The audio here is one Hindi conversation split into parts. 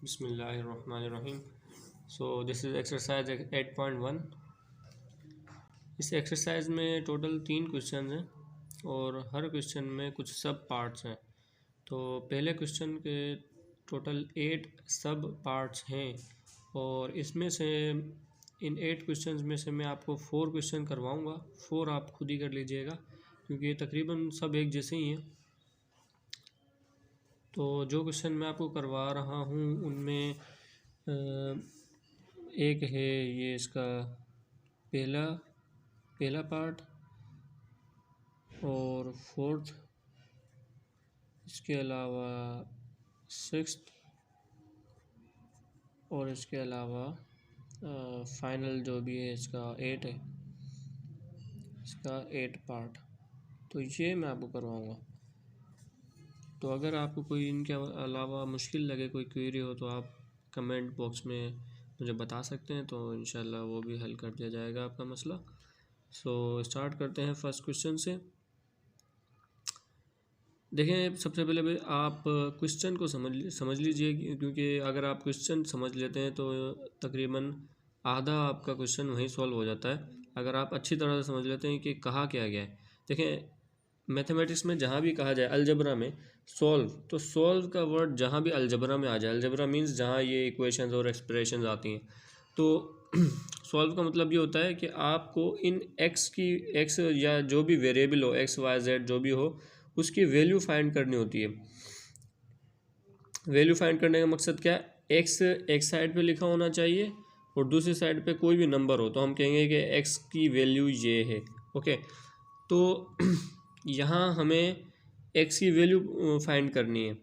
बिस्मिल्लाहिर्रहमानिर्रहीम। So this is exercise 8.1। इस एक्सरसाइज में टोटल 3 क्वेश्चन हैं और हर क्वेश्चन में कुछ सब पार्ट्स हैं। तो पहले क्वेश्चन के टोटल 8 सब पार्ट्स हैं और इसमें से इन 8 क्वेश्चंस में से मैं आपको 4 क्वेश्चन करवाऊंगा। 4 आप खुद ही कर लीजिएगा क्योंकि ये तकरीबन सब एक जैसे ही हैं। तो जो क्वेश्चन मैं आपको करवा रहा हूँ उनमें एक है ये इसका पहला पहला पार्ट और फोर्थ, इसके अलावा सिक्स्थ और इसके अलावा फाइनल जो भी है इसका 8 है, इसका 8 पार्ट। तो ये मैं आपको करवाऊँगा। तो अगर आपको कोई इनके अलावा मुश्किल लगे, कोई क्वेरी हो तो आप कमेंट बॉक्स में मुझे बता सकते हैं, तो इंशाल्लाह वो भी हल कर दिया जाएगा आपका मसला। सो स्टार्ट करते हैं फर्स्ट क्वेश्चन से। देखें, सबसे पहले भाई आप क्वेश्चन को समझ लीजिए क्योंकि अगर आप क्वेश्चन समझ लेते हैं तो तकरीबन आधा आपका क्वेश्चन वहीं सॉल्व हो जाता है। अगर आप अच्छी तरह से समझ लेते हैं कि कहा क्या गया है। देखें, मैथमेटिक्स में जहाँ भी कहा जाए अलजबरा में सॉल्व, तो सॉल्व का वर्ड जहाँ भी अलजबरा में आ जाए, अलजबरा मीन्स जहाँ ये इक्वेशंस और एक्सप्रेशंस आती हैं, तो सॉल्व का मतलब ये होता है कि आपको इन एक्स या जो भी वेरिएबल हो, एक्स वाई जेड जो भी हो, उसकी वैल्यू फाइंड करनी होती है। वैल्यू फाइंड करने का मकसद क्या है? एक्स एक साइड पे लिखा होना चाहिए और दूसरी साइड पे कोई भी नंबर हो तो हम कहेंगे कि एक्स की वैल्यू ये है। ओके, तो यहाँ हमें एक्स की वैल्यू फाइंड करनी है।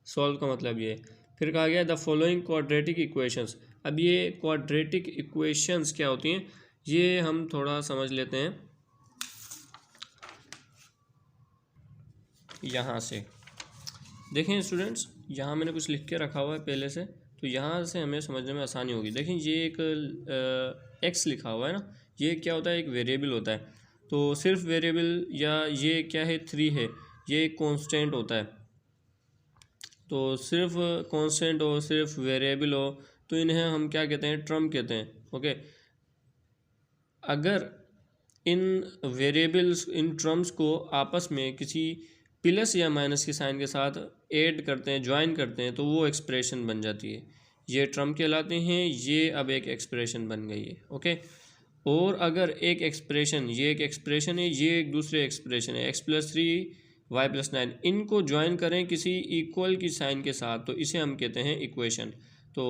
सॉल्व का मतलब ये है। फिर कहा गया द फॉलोइंग क्वाड्रेटिक इक्वेशंस। अब ये क्वाड्रेटिक इक्वेशंस क्या होती हैं ये हम थोड़ा समझ लेते हैं यहाँ से। देखें स्टूडेंट्स, यहाँ मैंने कुछ लिख के रखा हुआ है पहले से, तो यहाँ से हमें समझने में आसानी होगी। देखें, ये एक एक्स लिखा हुआ है ना, ये क्या होता है? एक वेरिएबल होता है। तो सिर्फ वेरिएबल, या ये क्या है? 3 है, ये एक कांस्टेंट होता है। तो सिर्फ कांस्टेंट हो, सिर्फ वेरिएबल हो, तो इन्हें हम क्या कहते हैं? टर्म कहते हैं। ओके, अगर इन वेरिएबल्स, इन टर्म्स को आपस में किसी प्लस या माइनस के साइन के साथ ऐड करते हैं, ज्वाइन करते हैं, तो वो एक्सप्रेशन बन जाती है। ये टर्म कहलाते हैं। ये अब एक एक्सप्रेशन बन गई है। ओके, और अगर एक एक्सप्रेशन, ये एक एक्सप्रेशन है, ये एक दूसरे एक्सप्रेशन है, x+3 y+9, इनको ज्वाइन करें किसी इक्वल की साइन के साथ, तो इसे हम कहते हैं इक्वेशन। तो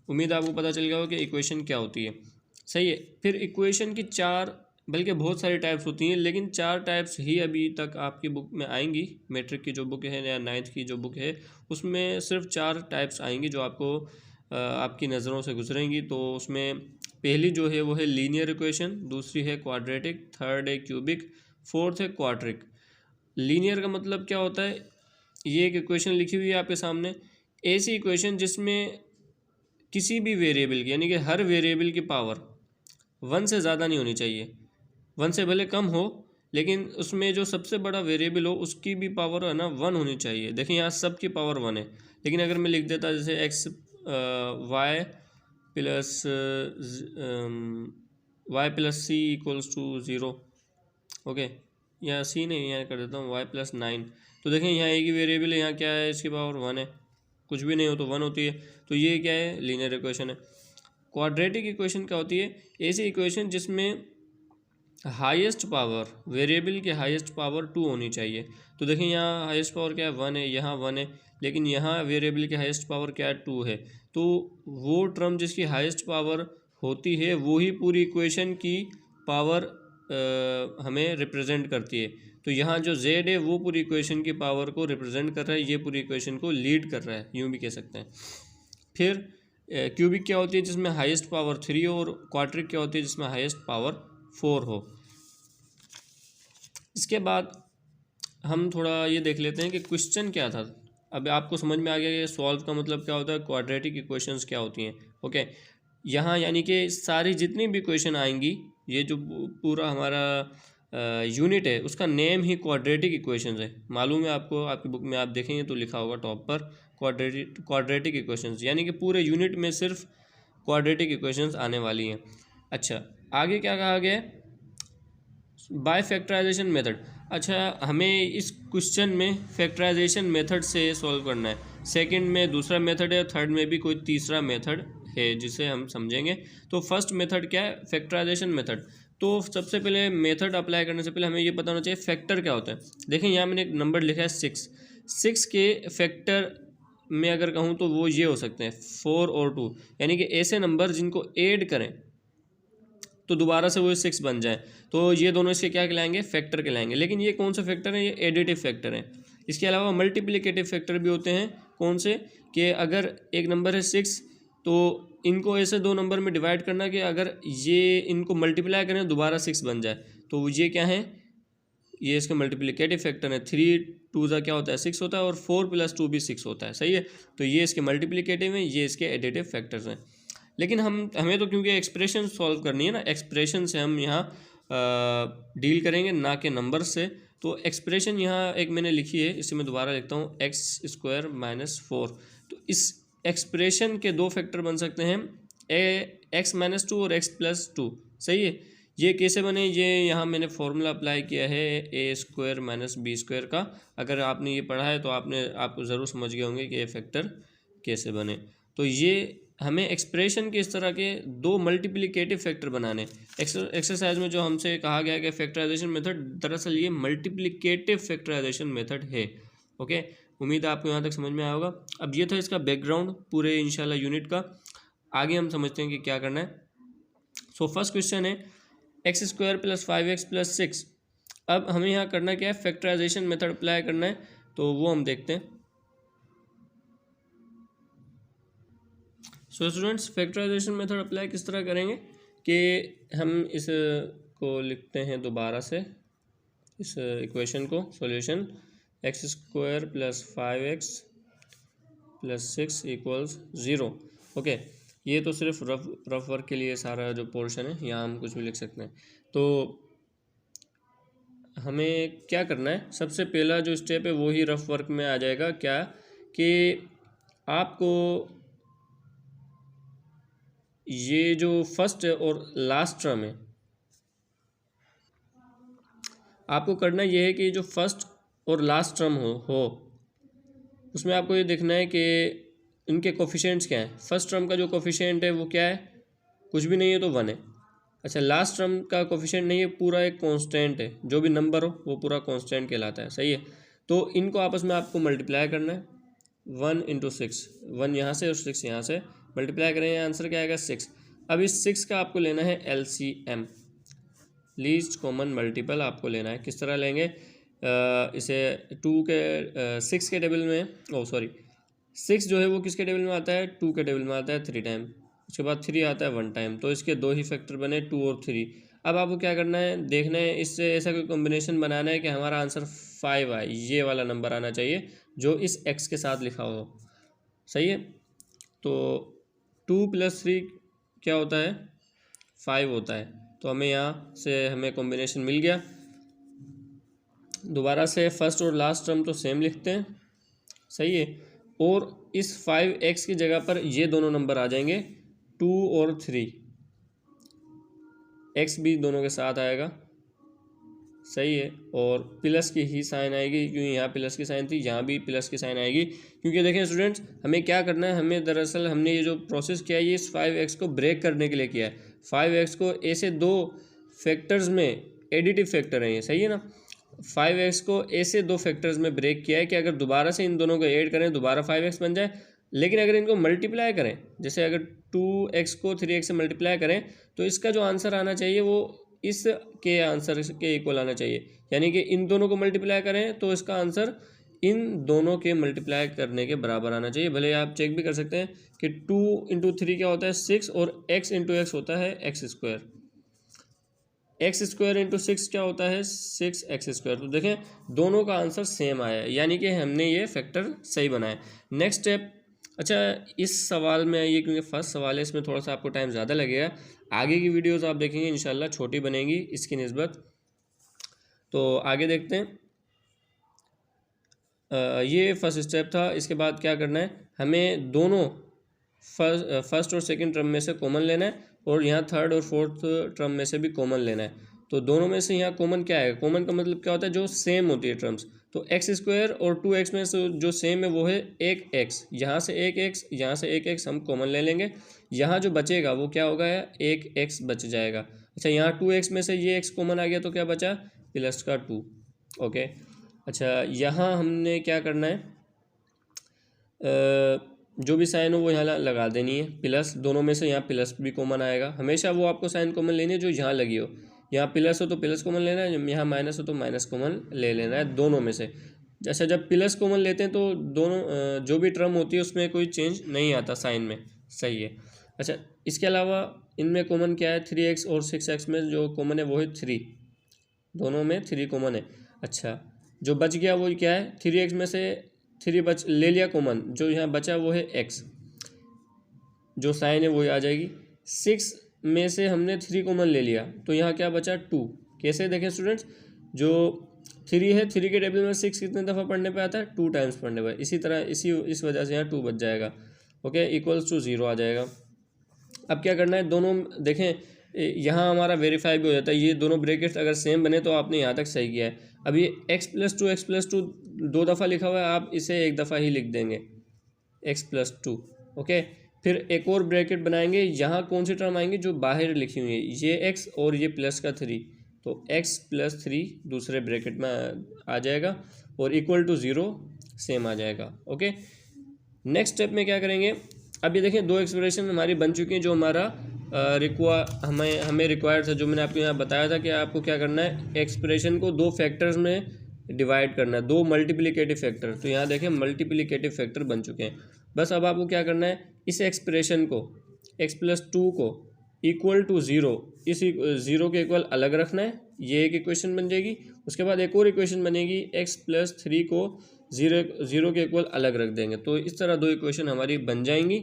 उम्मीद आपको पता चल गया हो कि इक्वेशन क्या होती है। सही है। फिर इक्वेशन की 4 बल्कि बहुत सारी टाइप्स होती हैं, लेकिन 4 टाइप्स ही अभी तक आपकी बुक में आएंगी। मैट्रिक की जो बुक है या 9th की जो बुक है उसमें सिर्फ 4 टाइप्स आएंगी जो आपको आपकी नज़रों से गुजरेंगी। तो उसमें पहली जो है वो है लीनियर इक्वेशन, दूसरी है क्वाड्रेटिक, थर्ड है क्यूबिक, फोर्थ है क्वाड्रिक। लीनियर का मतलब क्या होता है? ये एक इक्वेशन लिखी हुई है आपके सामने, ऐसी इक्वेशन जिसमें किसी भी वेरिएबल की, यानी कि हर वेरिएबल की पावर 1 से ज़्यादा नहीं होनी चाहिए। 1 से भले कम हो, लेकिन उसमें जो सबसे बड़ा वेरिएबल हो उसकी भी पावर है ना 1 होनी चाहिए। देखिए, यहाँ सब की पावर 1 है, लेकिन अगर मैं लिख देता जैसे X Y plus y+c equals to 0, okay, या सी नहीं, यहाँ कर देता हूँ y+9, तो देखें यहाँ एक ही वेरिएबल है, यहाँ क्या है? इसकी पावर 1 है। कुछ भी नहीं हो तो 1 होती है। तो ये क्या है? लीनियर इक्वेशन है। क्वाड्रेटिक इक्वेशन क्या होती है? ऐसी इक्वेशन जिसमें हाईएस्ट पावर, वेरिएबल की हाईएस्ट पावर 2 होनी चाहिए। तो देखें, यहाँ हाईएस्ट पावर क्या है? 1 है, यहाँ 1 है, लेकिन यहाँ वेरिएबल की हाईएस्ट पावर क्या है? 2 है। तो वो टर्म जिसकी हाईएस्ट पावर होती है वो ही पूरी इक्वेशन की पावर हमें रिप्रेजेंट करती है। तो यहाँ जो z है वो पूरी इक्वेशन की पावर को रिप्रेजेंट कर रहा है, ये पूरी इक्वेशन को लीड कर रहा है, यूँ भी कह सकते हैं। फिर क्यूबिक क्या होती है? जिसमें हाईएस्ट पावर 3 हो, और क्वाड्रिक क्या होती है? जिसमें हाईएस्ट पावर 4 हो। इसके बाद हम थोड़ा ये देख लेते हैं कि क्वेश्चन क्या था। अब आपको समझ में आ गया कि सॉल्व का मतलब क्या होता है, क्वाड्रेटिक इक्वेशंस क्या होती हैं। ओके, यहाँ यानी कि सारी जितनी भी क्वेश्चन आएंगी, ये जो पूरा हमारा यूनिट है उसका नेम ही क्वाड्रेटिक इक्वेशंस है। मालूम है आपको, आपकी बुक में आप देखेंगे तो लिखा होगा टॉप पर क्वाड्रेटिक इक्वेशंस, यानी कि पूरे यूनिट में सिर्फ क्वाड्रेटिक इक्वेशंस आने वाली हैं। अच्छा, आगे क्या कहा गया है, बाय फैक्टराइजेशन मेथड। अच्छा, हमें इस क्वेश्चन में फैक्टराइजेशन मेथड से सॉल्व करना है। सेकंड में दूसरा मेथड है, थर्ड में भी कोई तीसरा मेथड है जिसे हम समझेंगे। तो फर्स्ट मेथड क्या है, फैक्टराइजेशन मेथड। तो सबसे पहले मेथड अप्लाई करने से पहले हमें ये पता होना चाहिए फैक्टर क्या होता है। देखिए यहाँ मैंने एक नंबर लिखा है 6, 6 के फैक्टर में अगर कहूँ तो वो ये हो सकते हैं 4 और 2, यानी कि ऐसे नंबर जिनको ऐड करें तो दोबारा से वो 6 बन जाए, तो ये दोनों इसके क्या कहलाएंगे, फैक्टर कहलाएंगे। लेकिन ये कौन सा फैक्टर है, ये एडिटिव फैक्टर है। इसके अलावा मल्टीप्लिकेटिव फैक्टर भी होते हैं। कौन से, कि अगर एक नंबर है 6 तो इनको ऐसे दो नंबर में डिवाइड करना कि अगर ये इनको मल्टीप्लाई करें दोबारा 6 बन जाए, तो ये क्या है, ये इसका मल्टीप्लिकेटिव फैक्टर है। 3 2 क्या होता है 6 होता है, और 4 + 2 भी 6 होता है, सही है। तो ये इसके मल्टीप्लिकेटिव हैं, ये इसके एडिटिव फैक्टर्स हैं। लेकिन हमें तो क्योंकि एक्सप्रेशन सॉल्व करनी है ना, एक्सप्रेशन से हम यहाँ डील करेंगे ना कि नंबर से। तो एक्सप्रेशन यहाँ एक मैंने लिखी है, इसे मैं दोबारा लिखता हूँ, x² - 4। तो इस एक्सप्रेशन के दो फैक्टर बन सकते हैं, x - 2 और x+2, सही है। ये कैसे बने, ये यहाँ मैंने फॉर्मूला अप्लाई किया है a² - b² का। अगर आपने ये पढ़ा है तो आपको ज़रूर समझ गए होंगे कि ये फैक्टर कैसे बने। तो ये हमें एक्सप्रेशन के इस तरह के दो मल्टीप्लिकेटिव फैक्टर बनाने। एक्सरसाइज में जो हमसे कहा गया कि फैक्टराइजेशन मेथड, दरअसल ये मल्टीप्लिकेटिव फैक्टराइजेशन मेथड है। ओके, उम्मीद है आपको यहाँ तक समझ में आया होगा। अब ये था इसका बैकग्राउंड पूरे इंशाल्लाह यूनिट का। आगे हम समझते हैं कि क्या करना है। सो फर्स्ट क्वेश्चन है x² + 5x + 6। अब हमें यहाँ करना क्या है, फैक्टराइजेशन मेथड अप्लाई करना है, तो वो हम देखते हैं। So students, factorization method apply किस तरह करेंगे कि हम इस को लिखते हैं दोबारा से, इस इक्वेशन को, सॉल्यूशन x² + 5x + 6 = 0। ओके, ये तो सिर्फ रफ वर्क के लिए सारा जो पोर्शन है, यहाँ हम कुछ भी लिख सकते हैं। तो हमें क्या करना है, सबसे पहला जो स्टेप है वो ही रफ वर्क में आ जाएगा। क्या कि आपको ये जो फर्स्ट और लास्ट टर्म है, आपको करना ये है कि जो फर्स्ट और लास्ट टर्म हो उसमें आपको ये देखना है कि इनके कोफिशिएंट्स क्या हैं। फर्स्ट टर्म का जो कोफिशिएंट है वो क्या है, कुछ भी नहीं है तो 1 है। अच्छा, लास्ट टर्म का कोफिशिएंट नहीं है, पूरा एक कांस्टेंट है, जो भी नंबर हो वो पूरा कांस्टेंट कहलाता है, सही है। तो इनको आपस में आपको मल्टीप्लाई करना है, 1 × 6, 1 यहाँ से और 6 यहाँ से मल्टीप्लाई करेंगे, आंसर क्या आएगा 6। अब इस 6 का आपको लेना है LCM, लीस्ट कॉमन मल्टीपल आपको लेना है। किस तरह लेंगे, इसे 6 के टेबल में, 6 जो है वो किसके टेबल में आता है, 2 के टेबल में आता है 3 टाइम, उसके बाद 3 आता है 1 टाइम, तो इसके दो ही फैक्टर बने, 2 और 3। अब आपको क्या करना है, देखना है इससे ऐसा कोई कॉम्बिनेशन बनाना है कि हमारा आंसर 5 आए, ये वाला नंबर आना चाहिए जो इस x के साथ लिखा हो, सही है। तो 2 + 3 क्या होता है, 5 होता है। तो हमें यहाँ से हमें कॉम्बिनेशन मिल गया। दोबारा से फर्स्ट और लास्ट टर्म तो सेम लिखते हैं, सही है। और इस 5x की जगह पर ये दोनों नंबर आ जाएंगे, 2 और 3, x भी दोनों के साथ आएगा, सही है। और प्लस की ही साइन आएगी, क्योंकि यहाँ प्लस की साइन थी, यहाँ भी प्लस की साइन आएगी। क्योंकि देखें स्टूडेंट्स, हमें क्या करना है, हमें दरअसल हमने ये जो प्रोसेस किया है ये इस 5x को ब्रेक करने के लिए किया है। 5x को ऐसे दो फैक्टर्स में, एडिटिव फैक्टर है ये, सही है ना। 5x को ऐसे दो फैक्टर्स में ब्रेक किया है कि अगर दोबारा से इन दोनों को ऐड करें दोबारा 5x बन जाए। लेकिन अगर इनको मल्टीप्लाई करें, जैसे अगर 2x को 3x से मल्टीप्लाई करें, तो इसका जो आंसर आना चाहिए वो इस के आंसर के इक्वल आना चाहिए। यानी कि इन दोनों को मल्टीप्लाई करें तो इसका आंसर इन दोनों के मल्टीप्लाई करने के बराबर आना चाहिए। भले आप चेक भी कर सकते हैं कि 2 × 3 क्या होता है 6, और x × x होता है x²। x² × 6 क्या होता है 6x²। तो देखें दोनों का आंसर सेम आया है, यानी कि हमने ये फैक्टर सही बनाया। नेक्स्ट स्टेप, अच्छा इस सवाल में ये क्योंकि फर्स्ट सवाल है इसमें थोड़ा सा आपको टाइम ज़्यादा लगेगा। आगे की वीडियोस आप देखेंगे इंशाल्लाह छोटी बनेंगी इसकी निस्बत। तो आगे देखते हैं। ये फर्स्ट स्टेप था। इसके बाद क्या करना है, हमें दोनों फर्स्ट और सेकंड टर्म में से कॉमन लेना है और यहाँ थर्ड और फोर्थ टर्म में से भी कॉमन लेना है। तो दोनों में से यहाँ कॉमन क्या है, कॉमन का मतलब क्या होता है, जो सेम होती है टर्म्स। तो एक्स स्क्वायर और 2x में से जो सेम है वो है एक एक्स, यहाँ से एक एक्स, यहाँ से एक एक्स हम कॉमन ले लेंगे। यहाँ जो बचेगा वो क्या होगा, एक एक्स बच जाएगा। अच्छा, यहाँ 2x में से ये एक्स कॉमन आ गया तो क्या बचा, प्लस का 2। ओके, अच्छा यहाँ हमने क्या करना है, जो भी साइन हो वो यहाँ लगा देनी है प्लस। दोनों में से यहाँ प्लस भी कॉमन आएगा, हमेशा वो आपको साइन कॉमन लेनी है जो यहाँ लगी हो। यहाँ प्लस हो तो प्लस कॉमन लेना है, यहाँ माइनस हो तो माइनस कॉमन ले लेना है दोनों में से। जैसे जब प्लस कॉमन लेते हैं तो दोनों जो भी टर्म होती है उसमें कोई चेंज नहीं आता साइन में, सही है। अच्छा, इसके अलावा इनमें कॉमन क्या है, 3x और 6x में जो कॉमन है वो है 3, दोनों में 3 कॉमन है। अच्छा, जो बच गया वो क्या है, 3x में से 3 बच ले लिया कॉमन, जो यहाँ बचा वो है x, जो साइन है वही आ जाएगी। 6 में से हमने 3 कॉमन ले लिया तो यहाँ क्या बचा 2। कैसे देखें स्टूडेंट्स, जो 3 है, 3 के टेबल में 6 कितने दफ़ा पढ़ने पे आता है, 2 टाइम्स पढ़ने पर। इसी तरह इस वजह से यहाँ 2 बच जाएगा। ओके, इक्वल्स टू 0 आ जाएगा। अब क्या करना है, दोनों देखें यहाँ हमारा वेरीफाई भी हो जाता है। ये दोनों ब्रैकेट्स अगर सेम बने तो आपने यहाँ तक सही किया है। अब ये x+2 2 दफ़ा लिखा हुआ है, आप इसे एक दफ़ा ही लिख देंगे x+2। ओके, फिर एक और ब्रैकेट बनाएंगे, यहाँ कौन सी टर्म आएंगी, जो बाहर लिखी हुई है, ये x और ये प्लस का 3, तो x+3 दूसरे ब्रैकेट में आ जाएगा और इक्वल टू 0 सेम आ जाएगा। ओके, नेक्स्ट स्टेप में क्या करेंगे, अब ये देखें दो एक्सप्रेशन हमारी बन चुकी हैं जो हमारा हमें रिक्वायर्ड था, जो मैंने आपको यहाँ बताया था कि आपको क्या करना है, एक्सप्रेशन को दो फैक्टर्स में डिवाइड करना है, दो मल्टीप्लिकेटिव फैक्टर। तो यहाँ देखें मल्टीप्लिकेटिव फैक्टर बन चुके हैं। बस अब आपको क्या करना है, इस एक्सप्रेशन को x+2 को इक्वल टू 0, इस 0 के इक्वल अलग रखना है, ये एक इक्वेशन बन जाएगी। उसके बाद एक और इक्वेशन बनेगी, x+3 को 0 के इक्वल अलग रख देंगे। तो इस तरह दो इक्वेशन हमारी बन जाएंगी।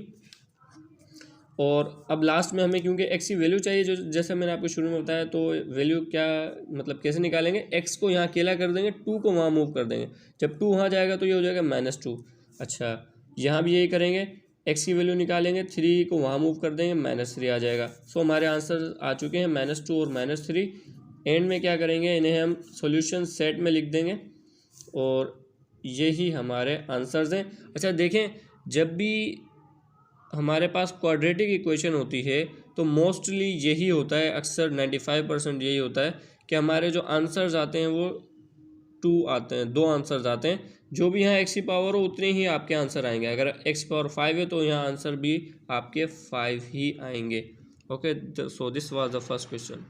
और अब लास्ट में हमें क्योंकि x की वैल्यू चाहिए, जो जैसे मैंने आपको शुरू में बताया, तो वैल्यू क्या मतलब कैसे निकालेंगे, x को यहाँ अकेला कर देंगे, 2 को वहाँ मूव कर देंगे। जब 2 वहाँ जाएगा तो ये हो जाएगा -2। अच्छा, यहाँ भी यही करेंगे, x की वैल्यू निकालेंगे, 3 को वहाँ मूव कर देंगे, -3 आ जाएगा। सो हमारे आंसर आ चुके हैं -2 और -3। एंड में क्या करेंगे, इन्हें हम सॉल्यूशन सेट में लिख देंगे और यही हमारे आंसर्स हैं। अच्छा देखें, जब भी हमारे पास क्वाड्रेटिक इक्वेशन होती है तो मोस्टली यही होता है, अक्सर 95% यही होता है कि हमारे जो आंसर्स आते हैं वो 2 आते हैं, 2 आंसर्स आते हैं। जो भी यहाँ x की पावर हो उतने ही आपके आंसर आएंगे। अगर x की पावर 5 है तो यहाँ आंसर भी आपके 5 ही आएंगे। Okay, so this was the first question.